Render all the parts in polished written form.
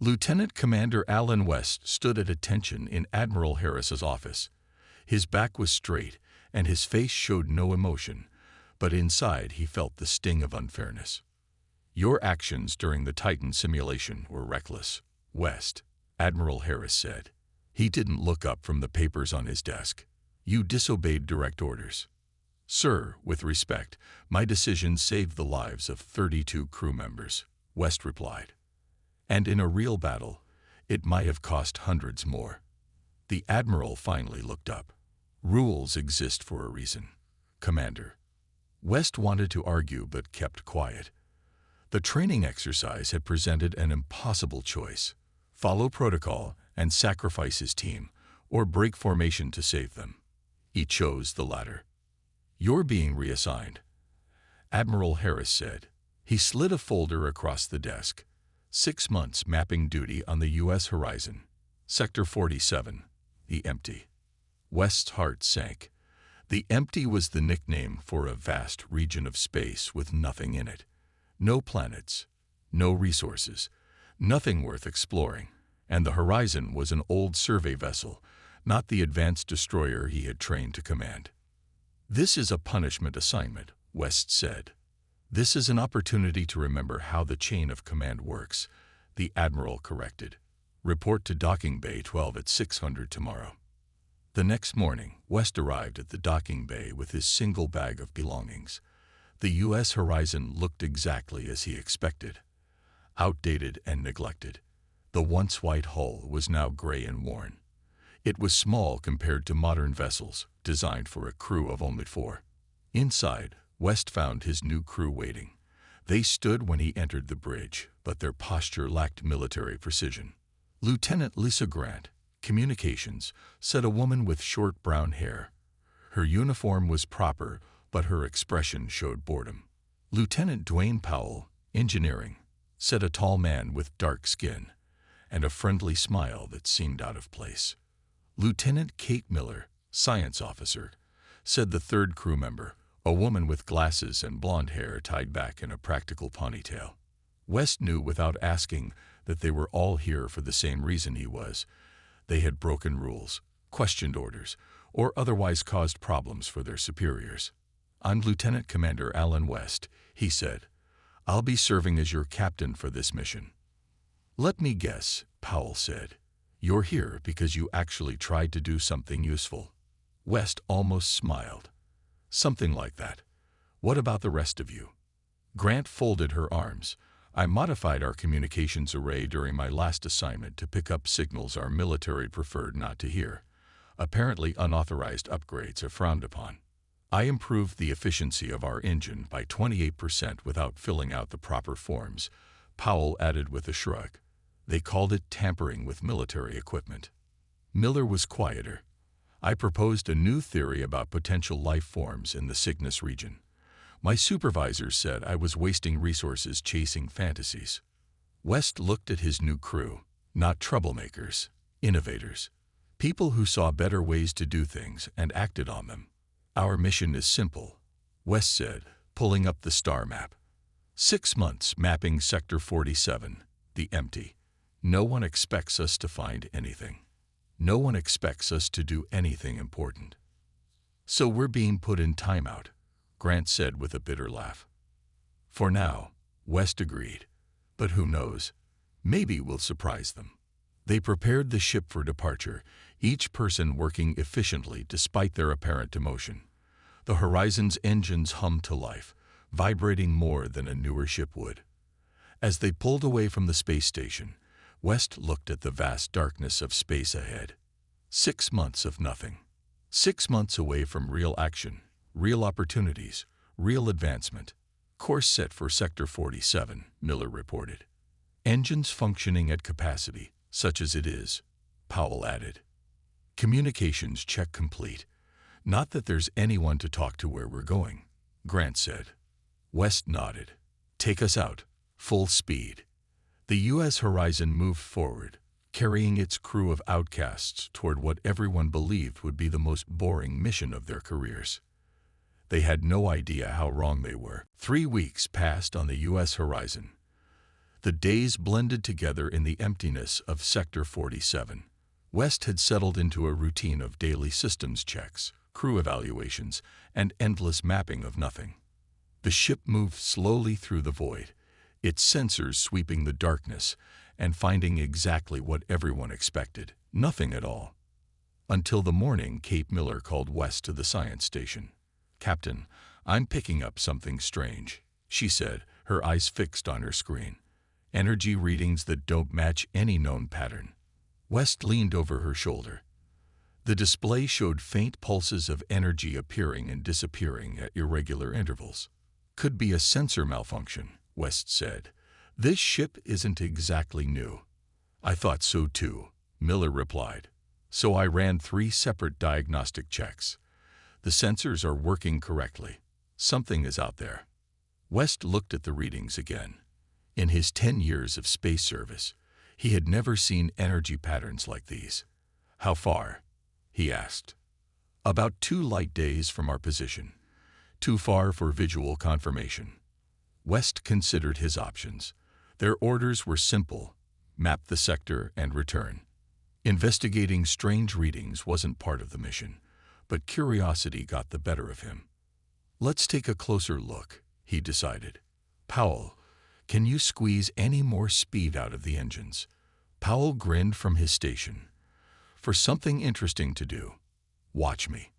Lieutenant Commander Alan West stood at attention in Admiral Harris's office. His back was straight, and his face showed no emotion, but inside he felt the sting of unfairness. "Your actions during the Titan simulation were reckless, West," Admiral Harris said. He didn't look up from the papers on his desk. "You disobeyed direct orders." "Sir, with respect, my decision saved the lives of 32 crew members," West replied. "And in a real battle, it might have cost hundreds more." The Admiral finally looked up. "Rules exist for a reason, Commander." West wanted to argue but kept quiet. The training exercise had presented an impossible choice: follow protocol and sacrifice his team, or break formation to save them. He chose the latter. "You're being reassigned," Admiral Harris said. He slid a folder across the desk. 6 months mapping duty on the U.S. horizon. Sector 47, the Empty. West's heart sank. The Empty was the nickname for a vast region of space with nothing in it. No planets, no resources, nothing worth exploring. And the horizon was an old survey vessel, not the advanced destroyer he had trained to command. "This is a punishment assignment," West said. "This is an opportunity to remember how the chain of command works," the Admiral corrected. "Report to Docking Bay 12 at 600 tomorrow." The next morning, West arrived at the docking bay with his single bag of belongings. The U.S. horizon looked exactly as he expected. Outdated and neglected. The once white hull was now gray and worn. It was small compared to modern vessels, designed for a crew of only 4. Inside, West found his new crew waiting. They stood when he entered the bridge, but their posture lacked military precision. Lieutenant Lisa Grant, Communications, said a woman with short brown hair. Her uniform was proper, but her expression showed boredom. Lieutenant Dwayne Powell, Engineering, said a tall man with dark skin and a friendly smile that seemed out of place. Lieutenant Kate Miller, Science Officer, said the third crew member, a woman with glasses and blonde hair tied back in a practical ponytail. West knew without asking that they were all here for the same reason he was. They had broken rules, questioned orders, or otherwise caused problems for their superiors. "I'm Lieutenant Commander Alan West," he said. "I'll be serving as your captain for this mission." "Let me guess," Powell said. "You're here because you actually tried to do something useful." West almost smiled. "Something like that. What about the rest of you?" Grant folded her arms. "I modified our communications array during my last assignment to pick up signals our military preferred not to hear. Apparently unauthorized upgrades are frowned upon. I improved the efficiency of our engine by 28% without filling out the proper forms," Powell added with a shrug. "They called it tampering with military equipment." Miller was quieter. "I proposed a new theory about potential life forms in the Cygnus region. My supervisors said I was wasting resources chasing fantasies." West looked at his new crew. Not troublemakers, innovators. People who saw better ways to do things and acted on them. "Our mission is simple," West said, pulling up the star map. 6 months mapping Sector 47, the Empty. No one expects us to find anything. No one expects us to do anything important. "So we're being put in timeout," Grant said with a bitter laugh. "For now," West agreed. "But who knows? Maybe we'll surprise them." They prepared the ship for departure, each person working efficiently despite their apparent demotion. The Horizon's engines hummed to life, vibrating more than a newer ship would. As they pulled away from the space station, West looked at the vast darkness of space ahead. 6 months of nothing. 6 months away from real action, real opportunities, real advancement. "Course set for Sector 47, Miller reported. "Engines functioning at capacity, such as it is," Powell added. "Communications check complete. Not that there's anyone to talk to where we're going," Grant said. West nodded. "Take us out. Full speed." The U.S. Horizon moved forward, carrying its crew of outcasts toward what everyone believed would be the most boring mission of their careers. They had no idea how wrong they were. 3 weeks passed on the U.S. Horizon. The days blended together in the emptiness of Sector 47. West had settled into a routine of daily systems checks, crew evaluations, and endless mapping of nothing. The ship moved slowly through the void, its sensors sweeping the darkness and finding exactly what everyone expected, nothing at all. Until the morning, Kate Miller called West to the science station. "Captain, I'm picking up something strange," she said, her eyes fixed on her screen. "Energy readings that don't match any known pattern." West leaned over her shoulder. The display showed faint pulses of energy appearing and disappearing at irregular intervals. "Could be a sensor malfunction," West said. "This ship isn't exactly new." "I thought so too," Miller replied. "So I ran 3 separate diagnostic checks. The sensors are working correctly. Something is out there." West looked at the readings again. In his 10 years of space service, he had never seen energy patterns like these. "How far?" he asked. "About 2 light days from our position. Too far for visual confirmation." West considered his options. Their orders were simple: map the sector and return. Investigating strange readings wasn't part of the mission, but curiosity got the better of him. "Let's take a closer look," he decided. "Powell, can you squeeze any more speed out of the engines?" Powell grinned from his station. "For something interesting to do. Watch me."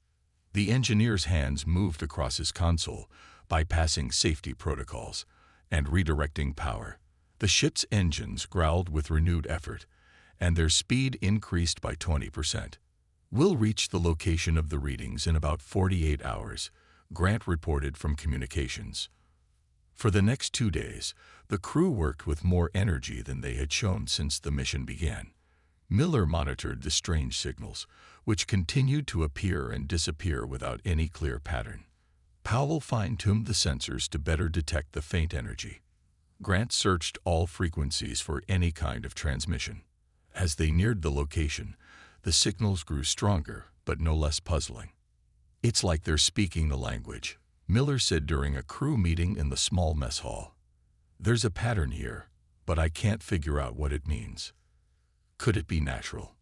The engineer's hands moved across his console, bypassing safety protocols and redirecting power. The ship's engines growled with renewed effort, and their speed increased by 20%. "We'll reach the location of the readings in about 48 hours, Grant reported from communications. For the next 2 days, the crew worked with more energy than they had shown since the mission began. Miller monitored the strange signals, which continued to appear and disappear without any clear pattern. Powell fine-tuned the sensors to better detect the faint energy. Grant searched all frequencies for any kind of transmission. As they neared the location, the signals grew stronger, but no less puzzling. "It's like they're speaking the language," Miller said during a crew meeting in the small mess hall. "There's a pattern here, but I can't figure out what it means." "Could it be natural?"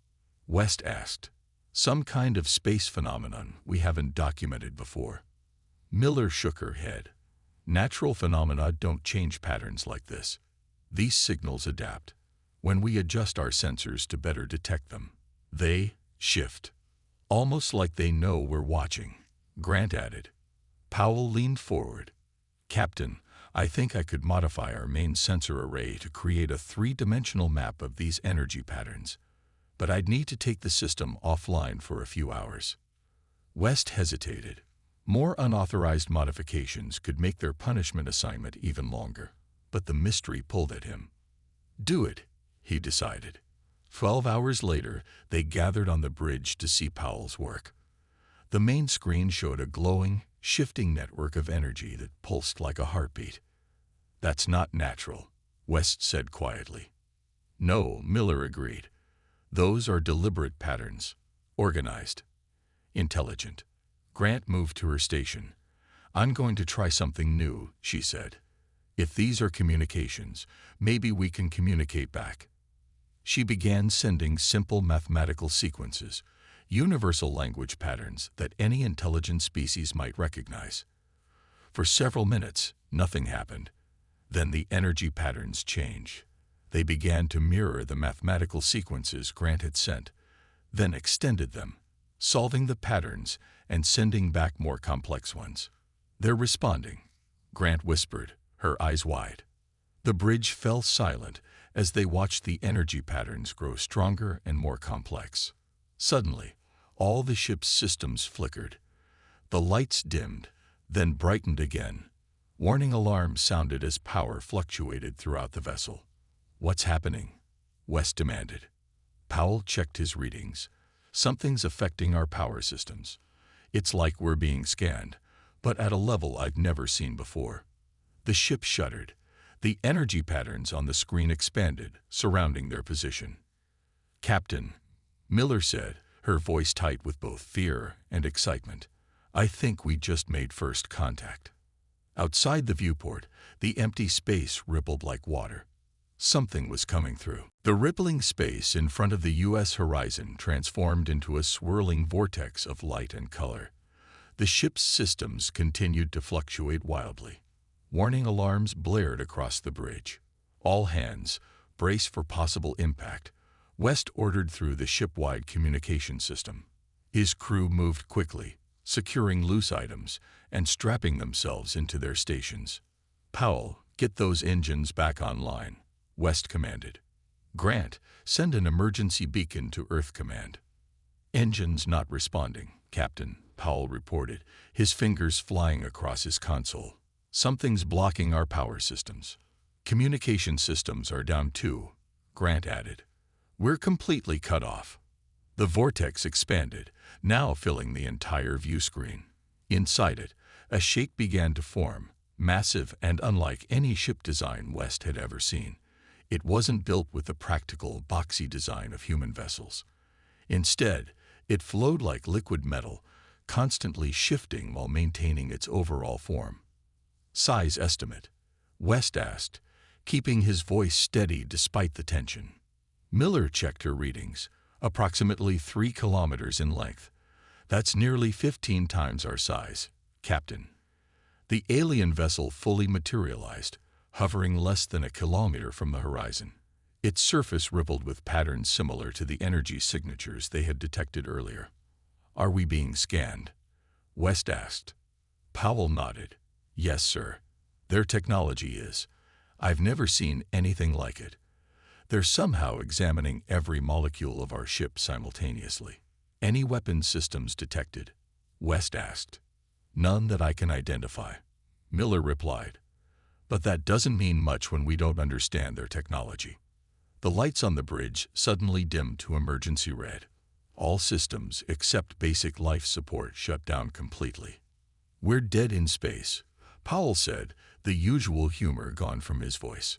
West asked. "Some kind of space phenomenon we haven't documented before?" Miller shook her head. "Natural phenomena don't change patterns like this. These signals adapt. When we adjust our sensors to better detect them, they shift. Almost like they know we're watching," Grant added. Powell leaned forward. "Captain, I think I could modify our main sensor array to create a 3-dimensional map of these energy patterns, but I'd need to take the system offline for a few hours." West hesitated. More unauthorized modifications could make their punishment assignment even longer, but the mystery pulled at him. "Do it," he decided. 12 hours later, they gathered on the bridge to see Powell's work. The main screen showed a glowing, shifting network of energy that pulsed like a heartbeat. "That's not natural," West said quietly. "No," Miller agreed. "Those are deliberate patterns. Organized. Intelligent." Grant moved to her station. "I'm going to try something new," she said. "If these are communications, maybe we can communicate back." She began sending simple mathematical sequences, universal language patterns that any intelligent species might recognize. For several minutes, nothing happened. Then the energy patterns changed. They began to mirror the mathematical sequences Grant had sent, then extended them, solving the patterns and sending back more complex ones. "They're responding," Grant whispered, her eyes wide. The bridge fell silent as they watched the energy patterns grow stronger and more complex. Suddenly, all the ship's systems flickered. The lights dimmed, then brightened again. Warning alarms sounded as power fluctuated throughout the vessel. "What's happening?" West demanded. Powell checked his readings. "Something's affecting our power systems. It's like we're being scanned, but at a level I've never seen before." The ship shuddered. The energy patterns on the screen expanded, surrounding their position. "Captain," Miller said, her voice tight with both fear and excitement, "I think we just made first contact." Outside the viewport, the empty space rippled like water. Something was coming through. The rippling space in front of the U.S. horizon transformed into a swirling vortex of light and color. The ship's systems continued to fluctuate wildly. Warning alarms blared across the bridge. All hands, brace for possible impact. West ordered through the ship-wide communication system. His crew moved quickly, securing loose items and strapping themselves into their stations. Powell, get those engines back online, West commanded. Grant, send an emergency beacon to Earth Command. Engines not responding, Captain, Powell reported, his fingers flying across his console. Something's blocking our power systems. Communication systems are down too, Grant added. We're completely cut off. The vortex expanded, now filling the entire view screen. Inside it, a shape began to form, massive and unlike any ship design West had ever seen. It wasn't built with the practical, boxy design of human vessels. Instead, it flowed like liquid metal, constantly shifting while maintaining its overall form. Size estimate, West asked, keeping his voice steady despite the tension. Miller checked her readings, approximately 3 kilometers in length. That's nearly 15 times our size, Captain. The alien vessel fully materialized, hovering less than a kilometer from the horizon. Its surface rippled with patterns similar to the energy signatures they had detected earlier. Are we being scanned? West asked. Powell nodded. Yes, sir. Their technology is. I've never seen anything like it. They're somehow examining every molecule of our ship simultaneously. Any weapons systems detected? West asked. None that I can identify, Miller replied. But that doesn't mean much when we don't understand their technology. The lights on the bridge suddenly dimmed to emergency red. All systems except basic life support shut down completely. We're dead in space, Powell said, the usual humor gone from his voice.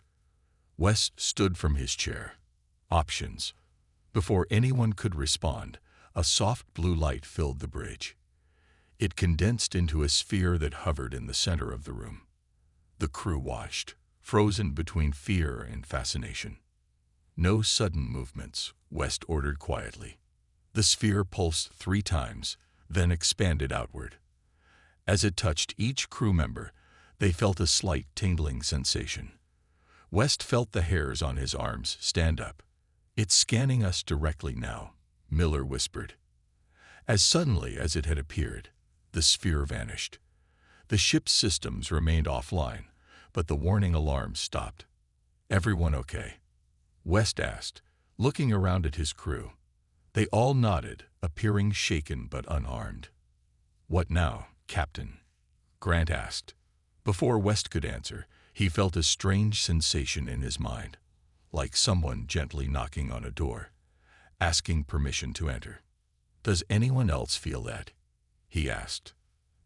West stood from his chair. Options. Before anyone could respond, a soft blue light filled the bridge. It condensed into a sphere that hovered in the center of the room. The crew watched, frozen between fear and fascination. No sudden movements, West ordered quietly. The sphere pulsed 3 times, then expanded outward. As it touched each crew member, they felt a slight tingling sensation. West felt the hairs on his arms stand up. It's scanning us directly now, Miller whispered. As suddenly as it had appeared, the sphere vanished. The ship's systems remained offline, but the warning alarm stopped. Everyone okay? West asked, looking around at his crew. They all nodded, appearing shaken but unharmed. What now, Captain? Grant asked. Before West could answer, he felt a strange sensation in his mind, like someone gently knocking on a door, asking permission to enter. Does anyone else feel that? He asked.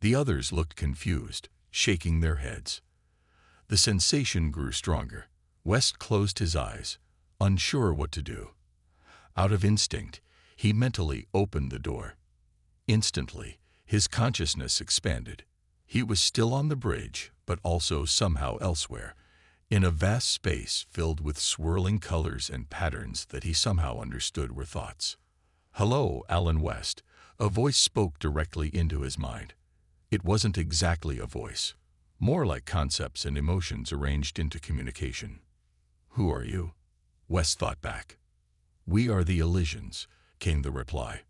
The others looked confused, shaking their heads. The sensation grew stronger. West closed his eyes, unsure what to do. Out of instinct, he mentally opened the door. Instantly, his consciousness expanded. He was still on the bridge, but also somehow elsewhere, in a vast space filled with swirling colors and patterns that he somehow understood were thoughts. Hello, Alan West. A voice spoke directly into his mind. It wasn't exactly a voice, more like concepts and emotions arranged into communication. Who are you? West thought back. We are the Elysians, came the reply.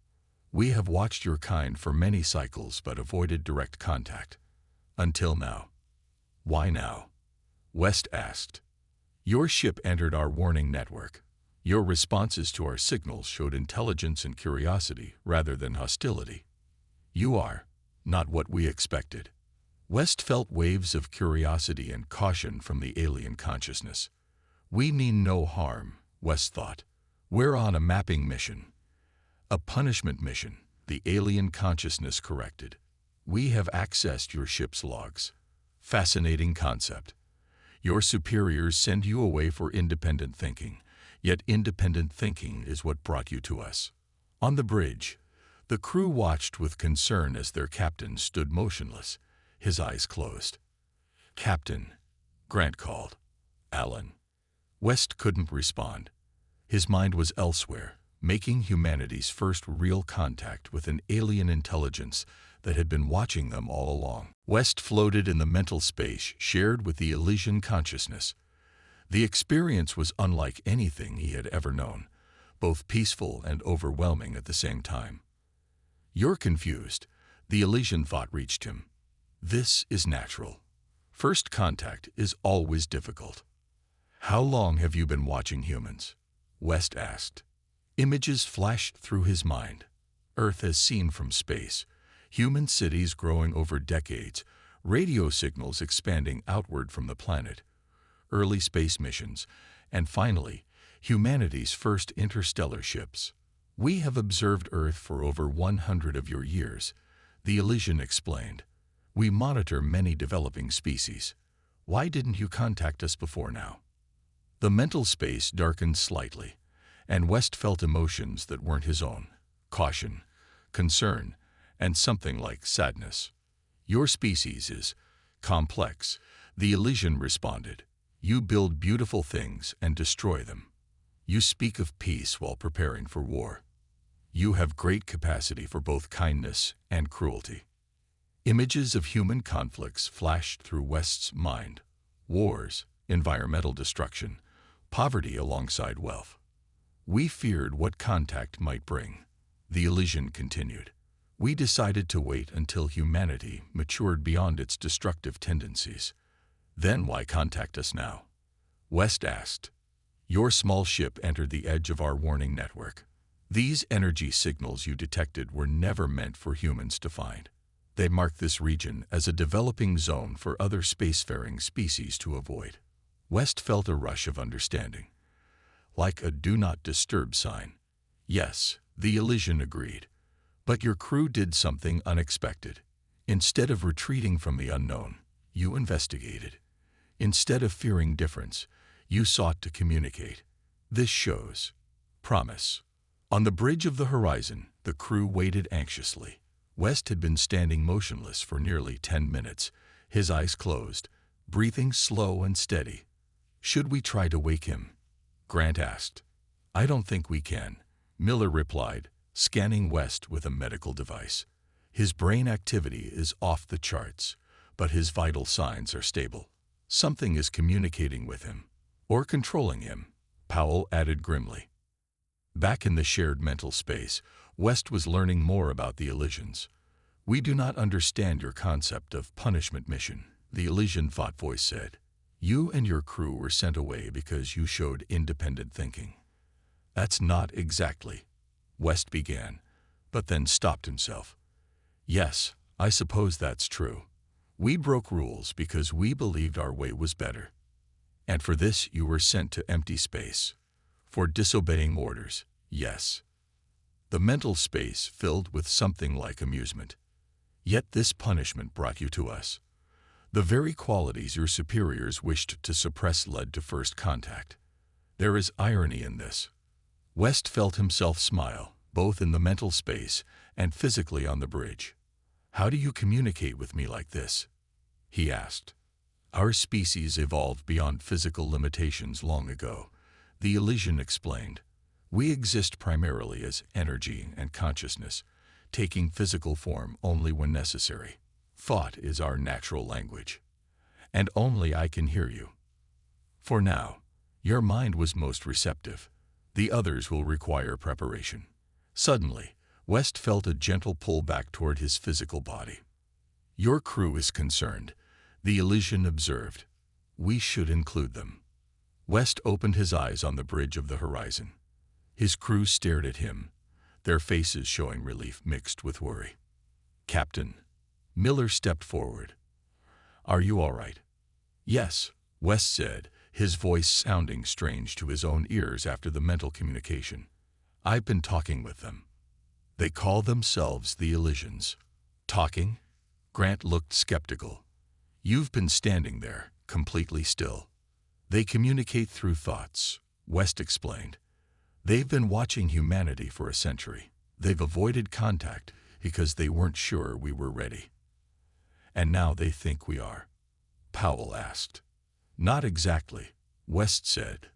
We have watched your kind for many cycles but avoided direct contact. Until now. Why now? West asked. Your ship entered our warning network. Your responses to our signals showed intelligence and curiosity rather than hostility. You are not what we expected. West felt waves of curiosity and caution from the alien consciousness. We mean no harm, West thought. We're on a mapping mission. A punishment mission, the alien consciousness corrected. We have accessed your ship's logs. Fascinating concept. Your superiors send you away for independent thinking, yet independent thinking is what brought you to us. On the bridge, the crew watched with concern as their captain stood motionless, his eyes closed. Captain, Grant called. Alan. West couldn't respond. His mind was elsewhere, making humanity's first real contact with an alien intelligence that had been watching them all along. West floated in the mental space shared with the Elysian consciousness. The experience was unlike anything he had ever known, both peaceful and overwhelming at the same time. "You're confused," the Elysian thought reached him. "This is natural. First contact is always difficult." "How long have you been watching humans?" West asked. Images flashed through his mind. Earth as seen from space, human cities growing over decades, radio signals expanding outward from the planet, early space missions, and finally, humanity's first interstellar ships. "We have observed Earth for over 100 of your years," the Elysian explained. "We monitor many developing species. Why didn't you contact us before now?" The mental space darkened slightly, and West felt emotions that weren't his own: caution, concern, and something like sadness. "Your species is complex," the Elysian responded. "You build beautiful things and destroy them. You speak of peace while preparing for war. You have great capacity for both kindness and cruelty." Images of human conflicts flashed through West's mind: wars, environmental destruction, poverty alongside wealth. "We feared what contact might bring," the Elysian continued. "We decided to wait until humanity matured beyond its destructive tendencies. Then why contact us now?" West asked. "Your small ship entered the edge of our warning network. These energy signals you detected were never meant for humans to find. They mark this region as a developing zone for other spacefaring species to avoid." West felt a rush of understanding, like a "do not disturb" sign. "Yes," the Elysian agreed. "But your crew did something unexpected. Instead of retreating from the unknown, you investigated. Instead of fearing difference, you sought to communicate. This shows promise." On the bridge of the horizon, the crew waited anxiously. West had been standing motionless for nearly 10 minutes, his eyes closed, breathing slow and steady. "Should we try to wake him?" Grant asked. "I don't think we can," Miller replied, scanning West with a medical device. "His brain activity is off the charts, but his vital signs are stable. Something is communicating with him, or controlling him," Powell added grimly. Back in the shared mental space, West was learning more about the Elysians. "We do not understand your concept of punishment mission," the Elysian thought voice said. "You and your crew were sent away because you showed independent thinking." "That's not exactly," West began, but then stopped himself. "Yes, I suppose that's true. We broke rules because we believed our way was better. And for this you were sent to empty space. For disobeying orders, yes." The mental space filled with something like amusement. "Yet this punishment brought you to us. The very qualities your superiors wished to suppress led to first contact. There is irony in this." West felt himself smile, both in the mental space and physically on the bridge. "How do you communicate with me like this?" he asked. "Our species evolved beyond physical limitations long ago," the Elysian explained. "We exist primarily as energy and consciousness, taking physical form only when necessary. Thought is our natural language. And only I can hear you. For now, your mind was most receptive. The others will require preparation." Suddenly, West felt a gentle pull back toward his physical body. "Your crew is concerned," the Elysian observed. "We should include them." West opened his eyes on the bridge of the horizon. His crew stared at him, their faces showing relief mixed with worry. "Captain," Miller stepped forward. "Are you all right?" "Yes," West said, his voice sounding strange to his own ears after the mental communication. "I've been talking with them. They call themselves the Elysians." "Talking?" Grant looked skeptical. "You've been standing there, completely still." "They communicate through thoughts," West explained. "They've been watching humanity for a century. They've avoided contact because they weren't sure we were ready." "And now they think we are?" Powell asked. "Not exactly," West said.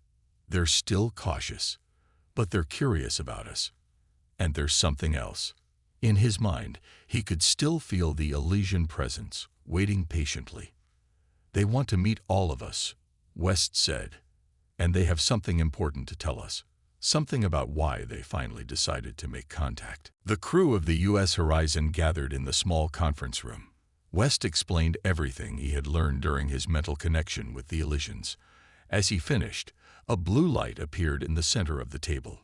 They're still cautious, but they're curious about us. And there's something else. In his mind, he could still feel the Elysian presence, waiting patiently. They want to meet all of us, West said, and they have something important to tell us, something about why they finally decided to make contact. The crew of the U.S. Horizon gathered in the small conference room. West explained everything he had learned during his mental connection with the Elysians. As he finished, a blue light appeared in the center of the table.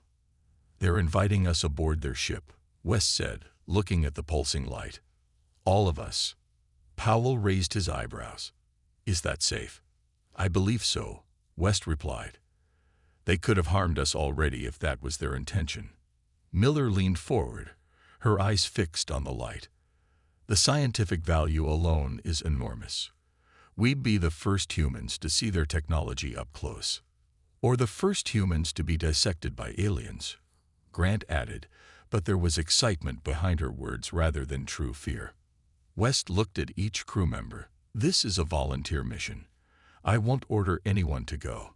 "They're inviting us aboard their ship," West said, looking at the pulsing light. "All of us." Powell raised his eyebrows. "Is that safe?" "I believe so," West replied. "They could have harmed us already if that was their intention." Miller leaned forward, her eyes fixed on the light. "The scientific value alone is enormous. We'd be the first humans to see their technology up close. Or the first humans to be dissected by aliens," Grant added, but there was excitement behind her words rather than true fear. West looked at each crew member. "This is a volunteer mission. I won't order anyone to go."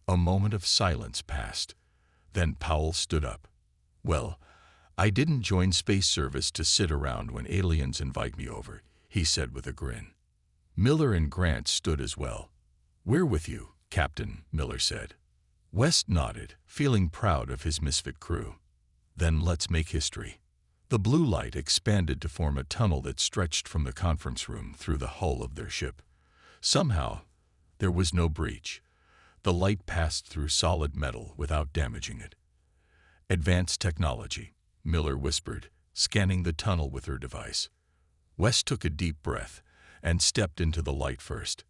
A moment of silence passed. Then Powell stood up. "Well, I didn't join space service to sit around when aliens invite me over," he said with a grin. Miller and Grant stood as well. "We're with you, Captain," Miller said. West nodded, feeling proud of his misfit crew. "Then let's make history." The blue light expanded to form a tunnel that stretched from the conference room through the hull of their ship. Somehow, there was no breach. The light passed through solid metal without damaging it. "Advanced technology," Miller whispered, scanning the tunnel with her device. West took a deep breath and stepped into the light first.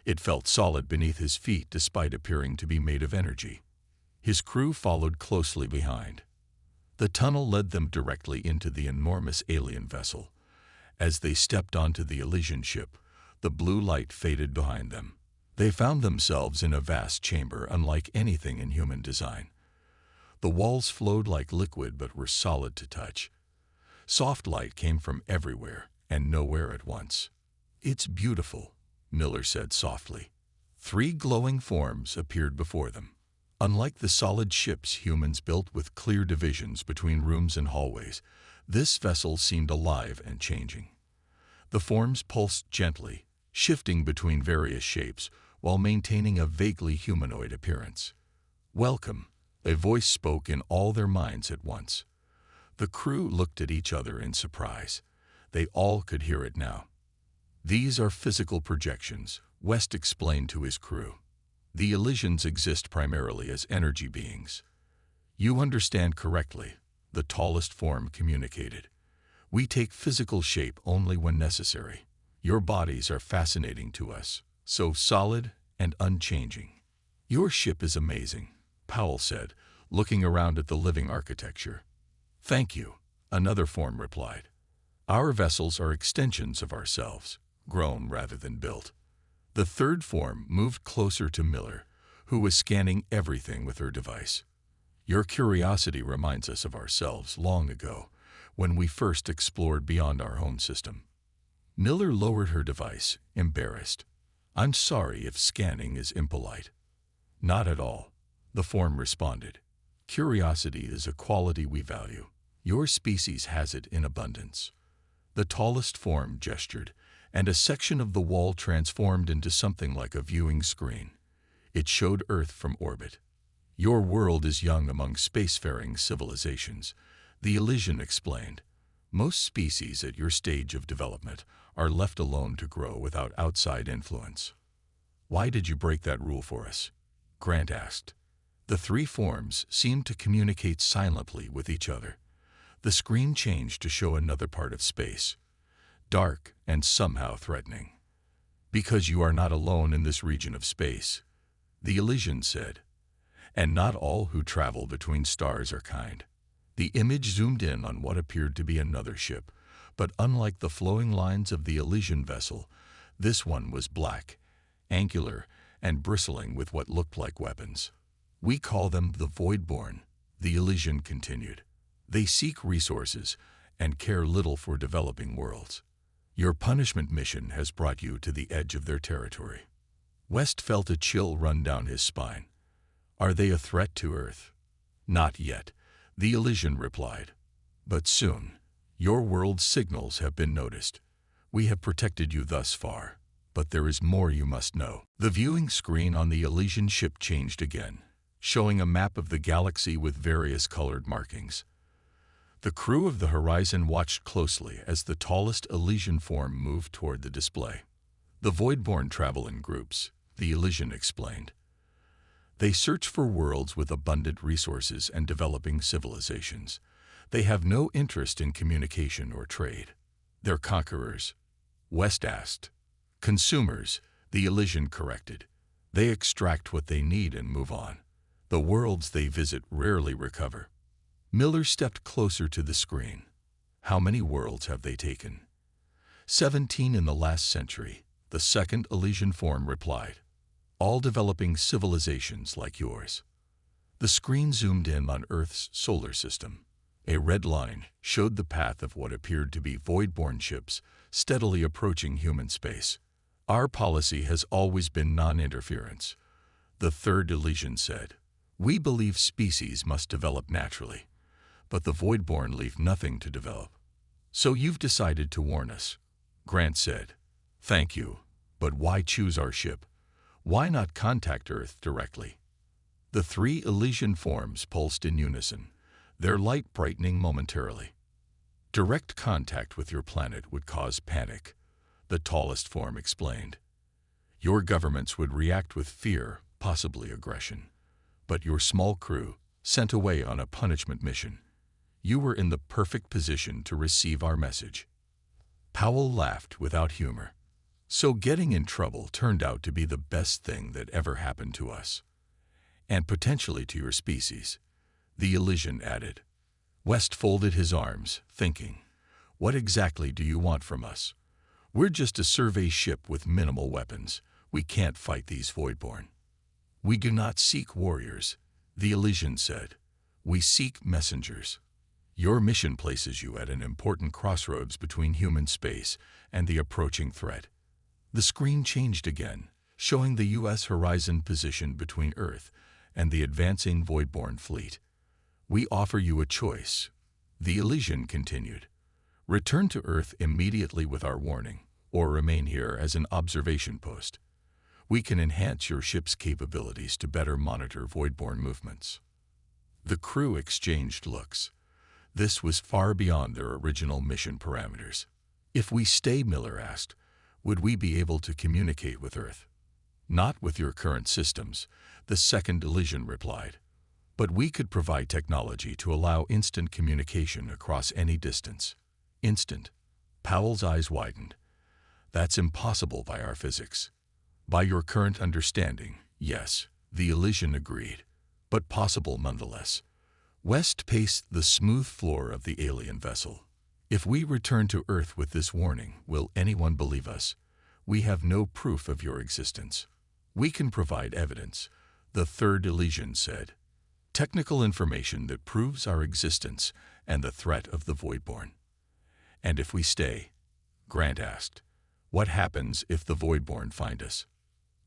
It felt solid beneath his feet despite appearing to be made of energy. His crew followed closely behind. The tunnel led them directly into the enormous alien vessel. As they stepped onto the Elysian ship, the blue light faded behind them. They found themselves in a vast chamber unlike anything in human design. The walls flowed like liquid but were solid to touch. Soft light came from everywhere and nowhere at once. "It's beautiful," Miller said softly. 3 glowing forms appeared before them. Unlike the solid ships humans built with clear divisions between rooms and hallways, this vessel seemed alive and changing. The forms pulsed gently, shifting between various shapes while maintaining a vaguely humanoid appearance. "Welcome," a voice spoke in all their minds at once. The crew looked at each other in surprise. They all could hear it now. "These are physical projections," West explained to his crew. "The Elysians exist primarily as energy beings." "You understand correctly," the tallest form communicated. "We take physical shape only when necessary. Your bodies are fascinating to us, so solid and unchanging." "Your ship is amazing," Powell said, looking around at the living architecture. "Thank you," another form replied. "Our vessels are extensions of ourselves, grown rather than built." The third form moved closer to Miller, who was scanning everything with her device. "Your curiosity reminds us of ourselves long ago, when we first explored beyond our home system." Miller lowered her device, embarrassed. "I'm sorry if scanning is impolite." "Not at all," the form responded. "Curiosity is a quality we value. Your species has it in abundance." The tallest form gestured, and a section of the wall transformed into something like a viewing screen. It showed Earth from orbit. "Your world is young among spacefaring civilizations," the Elysian explained. "Most species at your stage of development are left alone to grow without outside influence." "Why did you break that rule for us?" Grant asked. The 3 forms seemed to communicate silently with each other. The screen changed to show another part of space, dark and somehow threatening. "Because you are not alone in this region of space," the Elysian said. "And not all who travel between stars are kind." The image zoomed in on what appeared to be another ship, but unlike the flowing lines of the Elysian vessel, this one was black, angular, and bristling with what looked like weapons. "We call them the Voidborn," the Elysian continued. "They seek resources and care little for developing worlds. Your punishment mission has brought you to the edge of their territory." West felt a chill run down his spine. Are they a threat to Earth? Not yet, the Elysian replied. But soon. Your world's signals have been noticed. We have protected you thus far, but there is more you must know. The viewing screen on the Elysian ship changed again, showing a map of the galaxy with various colored markings. The crew of the Horizon watched closely as the tallest Elysian form moved toward the display. The Voidborn travel in groups, the Elysian explained. They search for worlds with abundant resources and developing civilizations. They have no interest in communication or trade. They're conquerors. West asked. Consumers, the Elysian corrected. They extract what they need and move on. The worlds they visit rarely recover. Miller stepped closer to the screen. How many worlds have they taken? 17 in the last century, the second Elysian form replied. All developing civilizations like yours. The screen zoomed in on Earth's solar system. A red line showed the path of what appeared to be Voidborn ships steadily approaching human space. Our policy has always been non-interference, the third Elysian said. We believe species must develop naturally, but the Voidborn leave nothing to develop. So you've decided to warn us, Grant said. Thank you, but why choose our ship? Why not contact Earth directly? The three Elysian forms pulsed in unison, their light brightening momentarily. Direct contact with your planet would cause panic, the tallest form explained. Your governments would react with fear, possibly aggression. But your small crew, sent away on a punishment mission, you were in the perfect position to receive our message. Powell laughed without humor. So getting in trouble turned out to be the best thing that ever happened to us. And potentially to your species, the Elysian added. West folded his arms, thinking, what exactly do you want from us? We're just a survey ship with minimal weapons. We can't fight these Voidborn. We do not seek warriors, the Elysian said. We seek messengers. Your mission places you at an important crossroads between human space and the approaching threat. The screen changed again, showing the U.S. Horizon positioned between Earth and the advancing Voidborn fleet. We offer you a choice, the Elysian continued. Return to Earth immediately with our warning, or remain here as an observation post. We can enhance your ship's capabilities to better monitor Voidborn movements. The crew exchanged looks. This was far beyond their original mission parameters. If we stay, Miller asked, would we be able to communicate with Earth? Not with your current systems, the second Elysian replied. But we could provide technology to allow instant communication across any distance. Instant. Powell's eyes widened. That's impossible by our physics. By your current understanding, yes, the Elysian agreed, but possible nonetheless. West paced the smooth floor of the alien vessel. If we return to Earth with this warning, will anyone believe us? We have no proof of your existence. We can provide evidence, the third Elysian said. Technical information that proves our existence and the threat of the Voidborn. And if we stay, Grant asked, what happens if the Voidborn find us?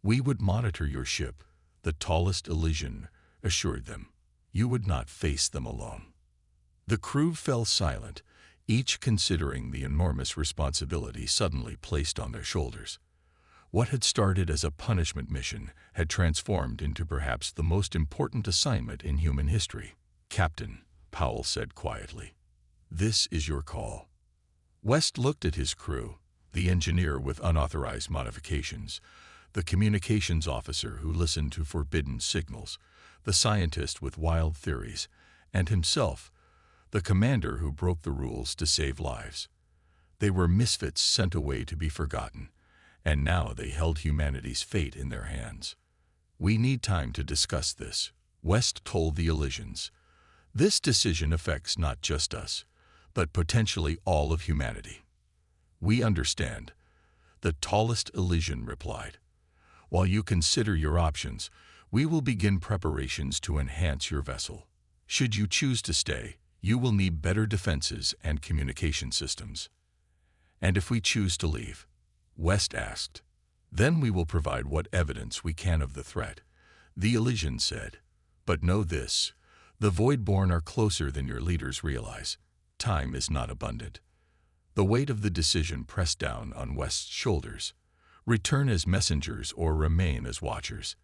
We would monitor your ship, the tallest Elysian assured them. You would not face them alone. The crew fell silent, each considering the enormous responsibility suddenly placed on their shoulders. What had started as a punishment mission had transformed into perhaps the most important assignment in human history. Captain, Powell said quietly, this is your call. West looked at his crew, the engineer with unauthorized modifications, the communications officer who listened to forbidden signals, the scientist with wild theories, and himself, the commander who broke the rules to save lives. They were misfits sent away to be forgotten, and now they held humanity's fate in their hands. We need time to discuss this, West told the Elysians. This decision affects not just us, but potentially all of humanity. We understand, the tallest Elysian replied. While you consider your options, we will begin preparations to enhance your vessel. Should you choose to stay, you will need better defenses and communication systems. And if we choose to leave, West asked, then we will provide what evidence we can of the threat, the Elysian said. But know this, the Voidborn are closer than your leaders realize. Time is not abundant. The weight of the decision pressed down on West's shoulders. Return as messengers or remain as watchers.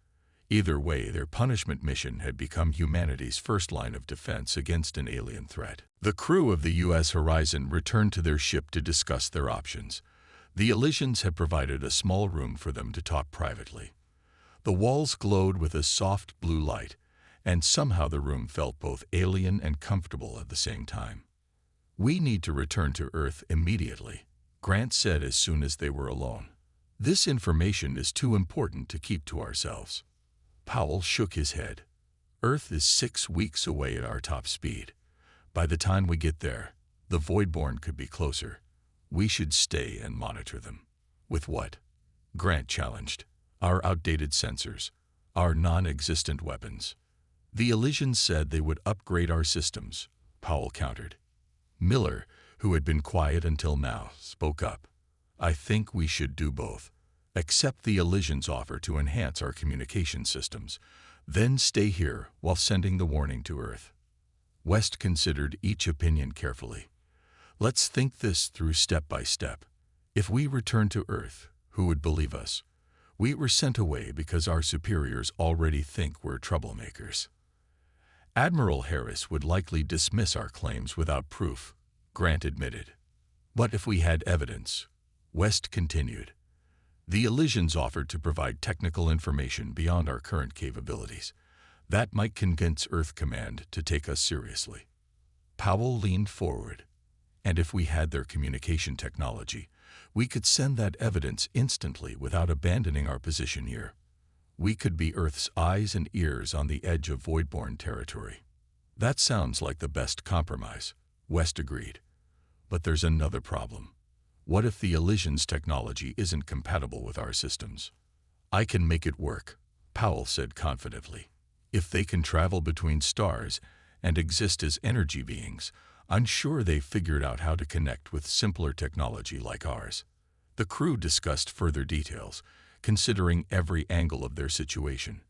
Either way, their punishment mission had become humanity's first line of defense against an alien threat. The crew of the U.S. Horizon returned to their ship to discuss their options. The Elysians had provided a small room for them to talk privately. The walls glowed with a soft blue light, and somehow the room felt both alien and comfortable at the same time. "We need to return to Earth immediately," Grant said as soon as they were alone. "This information is too important to keep to ourselves." Powell shook his head. "Earth is 6 weeks away at our top speed. By the time we get there, the Voidborn could be closer. We should stay and monitor them." "With what?" Grant challenged. "Our outdated sensors, our non-existent weapons." "The Elysians said they would upgrade our systems," Powell countered. Miller, who had been quiet until now, spoke up. "I think we should do both. Accept the Elysians' offer to enhance our communication systems, then stay here while sending the warning to Earth." West considered each opinion carefully. "Let's think this through step by step. If we return to Earth, who would believe us? We were sent away because our superiors already think we're troublemakers. Admiral Harris would likely dismiss our claims without proof," Grant admitted. "But if we had evidence," West continued. "The Elysians offered to provide technical information beyond our current capabilities. That might convince Earth Command to take us seriously." Powell leaned forward. "And if we had their communication technology, we could send that evidence instantly without abandoning our position here. We could be Earth's eyes and ears on the edge of Voidborn territory." "That sounds like the best compromise," West agreed. "But there's another problem. What if the Elysians' technology isn't compatible with our systems?" "I can make it work," Powell said confidently. "If they can travel between stars and exist as energy beings, I'm sure they've figured out how to connect with simpler technology like ours." The crew discussed further details, considering every angle of their situation.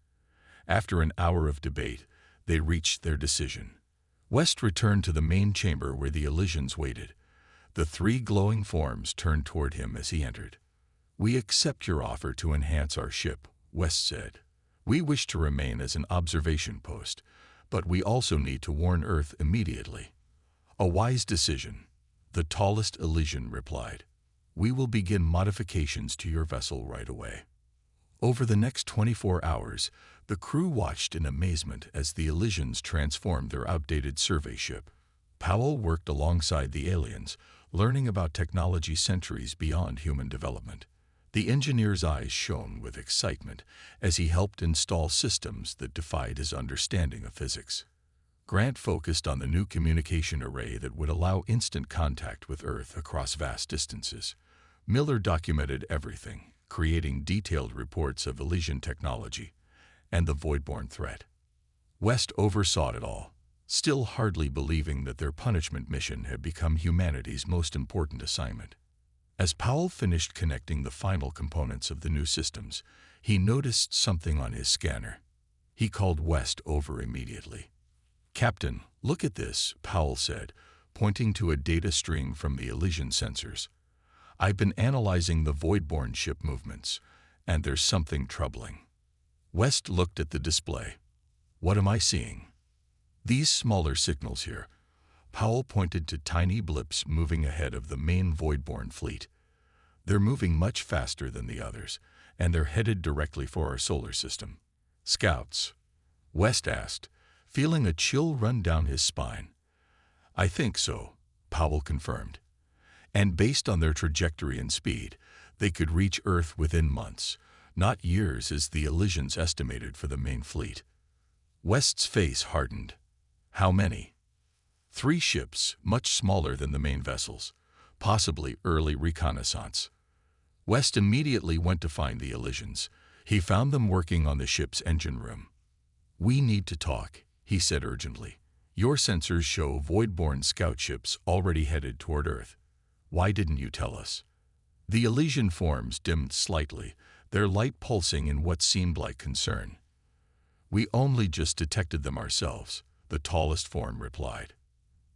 After an hour of debate, they reached their decision. West returned to the main chamber where the Elysians waited. The 3 glowing forms turned toward him as he entered. "We accept your offer to enhance our ship," West said. "We wish to remain as an observation post, but we also need to warn Earth immediately." "A wise decision," the tallest Elysian replied. "We will begin modifications to your vessel right away." Over the next 24 hours, the crew watched in amazement as the Elysians transformed their outdated survey ship. Powell worked alongside the aliens, learning about technology centuries beyond human development. The engineer's eyes shone with excitement as he helped install systems that defied his understanding of physics. Grant focused on the new communication array that would allow instant contact with Earth across vast distances. Miller documented everything, creating detailed reports of Elysian technology and the Voidborn threat. West oversaw it all, still hardly believing that their punishment mission had become humanity's most important assignment. As Powell finished connecting the final components of the new systems, he noticed something on his scanner. He called West over immediately. "Captain, look at this," Powell said, pointing to a data stream from the Elysian sensors. "I've been analyzing the Voidborn ship movements, and there's something troubling." West looked at the display. "What am I seeing?" "These smaller signals here." Powell pointed to tiny blips moving ahead of the main Voidborn fleet. "They're moving much faster than the others, and they're headed directly for our solar system." "Scouts?" West asked, feeling a chill run down his spine. "I think so," Powell confirmed. "And based on their trajectory and speed, they could reach Earth within months, not years as the Elysians estimated for the main fleet." West's face hardened. "How many?" 3 ships, much smaller than the main vessels, possibly early reconnaissance." West immediately went to find the Elysians. He found them working on the ship's engine room. "We need to talk," he said urgently. "Your sensors show Voidborn scout ships already headed toward Earth. Why didn't you tell us?" The Elysian forms dimmed slightly, their light pulsing in what seemed like concern. "We only just detected them ourselves," the tallest form replied.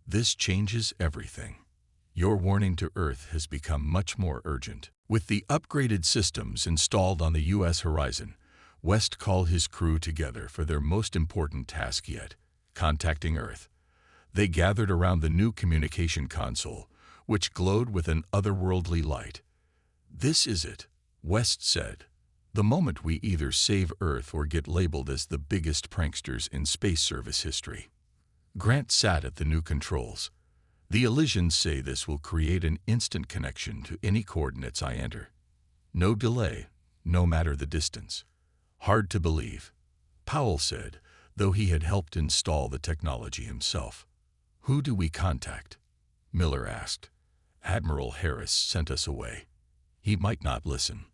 "This changes everything. Your warning to Earth has become much more urgent." With the upgraded systems installed on the U.S. horizon, West called his crew together for their most important task yet, contacting Earth. They gathered around the new communication console, which glowed with an otherworldly light. "This is it," West said. "The moment we either save Earth or get labeled as the biggest pranksters in space service history." Grant sat at the new controls. "The Elysians say this will create an instant connection to any coordinates I enter. No delay, no matter the distance." "Hard to believe," Powell said, though he had helped install the technology himself. "Who do we contact?" Miller asked. "Admiral Harris sent us away. He might not listen."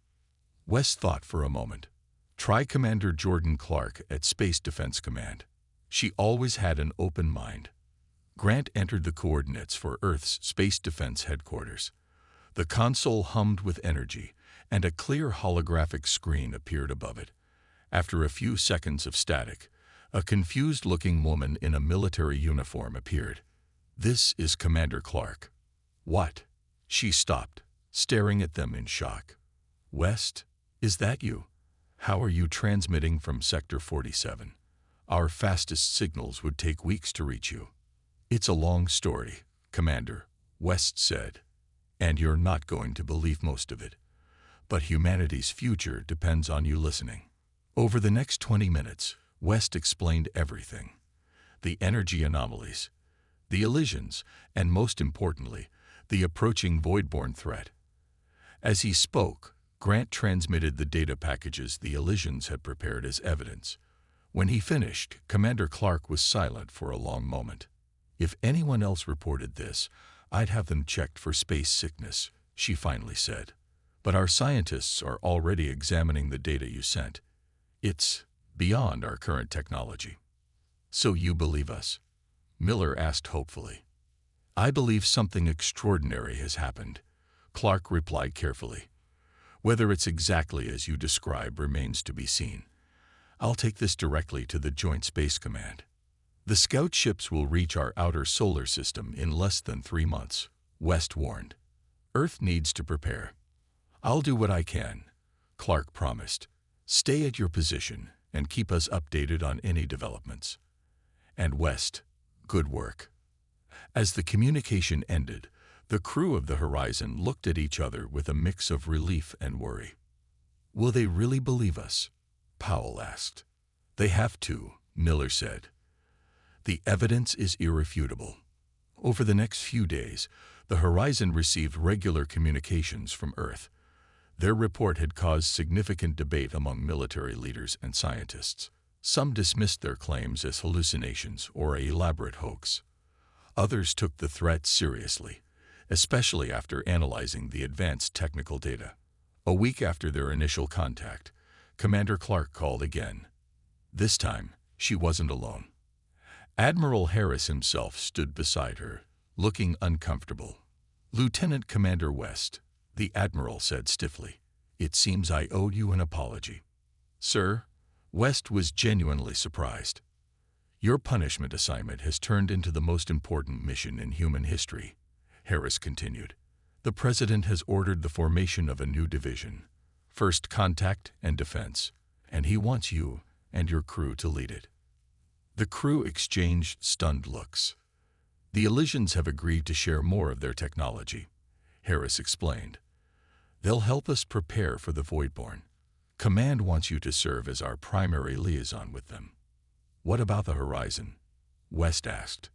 West thought for a moment. "Try Commander Jordan Clark at Space Defense Command. She always had an open mind." Grant entered the coordinates for Earth's Space Defense Headquarters. The console hummed with energy, and a clear holographic screen appeared above it. After a few seconds of static, a confused-looking woman in a military uniform appeared. "This is Commander Clark." "What?" She stopped, staring at them in shock. "West, is that you? How are you transmitting from Sector 47? Our fastest signals would take weeks to reach you." "It's a long story, Commander," West said, "and you're not going to believe most of it. But humanity's future depends on you listening." Over the next 20 minutes, West explained everything. The energy anomalies, the Elysians, and most importantly, the approaching Voidborn threat. As he spoke, Grant transmitted the data packages the Elysians had prepared as evidence. When he finished, Commander Clark was silent for a long moment. "If anyone else reported this, I'd have them checked for space sickness," she finally said. "But our scientists are already examining the data you sent. It's beyond our current technology." "So you believe us?" Miller asked hopefully. "I believe something extraordinary has happened," Clark replied carefully. "Whether it's exactly as you describe remains to be seen. I'll take this directly to the Joint Space Command. The scout ships will reach our outer solar system in less than 3 months," West warned. "Earth needs to prepare." "I'll do what I can," Clark promised. "Stay at your position and keep us updated on any developments." And West, good work. As the communication ended, the crew of the Horizon looked at each other with a mix of relief and worry. "Will they really believe us?" Powell asked. "They have to," Miller said. "The evidence is irrefutable." Over the next few days, the Horizon received regular communications from Earth. Their report had caused significant debate among military leaders and scientists. Some dismissed their claims as hallucinations or an elaborate hoax. Others took the threat seriously, especially after analyzing the advanced technical data. A week after their initial contact, Commander Clark called again. This time, she wasn't alone. Admiral Harris himself stood beside her, looking uncomfortable. "Lieutenant Commander West," the Admiral said stiffly, "it seems I owe you an apology." "Sir?" West was genuinely surprised. "Your punishment assignment has turned into the most important mission in human history," Harris continued. "The President has ordered the formation of a new division, First Contact and Defense, and he wants you and your crew to lead it." The crew exchanged stunned looks. "The Elysians have agreed to share more of their technology," Harris explained. "They'll help us prepare for the Voidborn. Command wants you to serve as our primary liaison with them." "What about the Horizon?" West asked.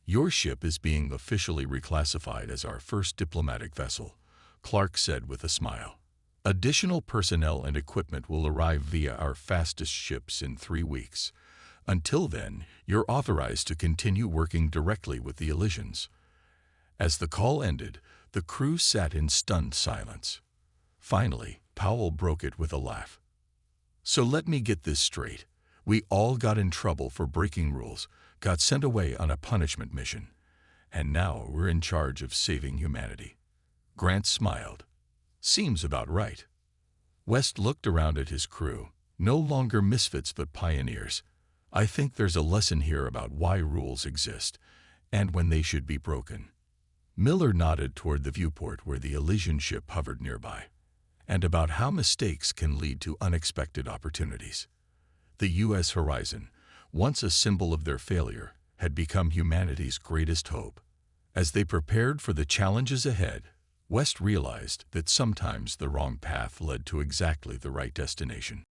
"Your ship is being officially reclassified as our first diplomatic vessel," Clark said with a smile. "Additional personnel and equipment will arrive via our fastest ships in 3 weeks. Until then, you're authorized to continue working directly with the Elysians." As the call ended, the crew sat in stunned silence. Finally, Powell broke it with a laugh. "So let me get this straight. We all got in trouble for breaking rules, got sent away on a punishment mission, and now we're in charge of saving humanity." Grant smiled. "Seems about right." West looked around at his crew, No longer misfits but pioneers. I think there's a lesson here about why rules exist and when they should be broken. Miller nodded toward the viewport where the Elysian ship hovered nearby, and about how mistakes can lead to unexpected opportunities. The U.S. horizon, once a symbol of their failure, had become humanity's greatest hope. As they prepared for the challenges ahead, West realized that sometimes the wrong path led to exactly the right destination.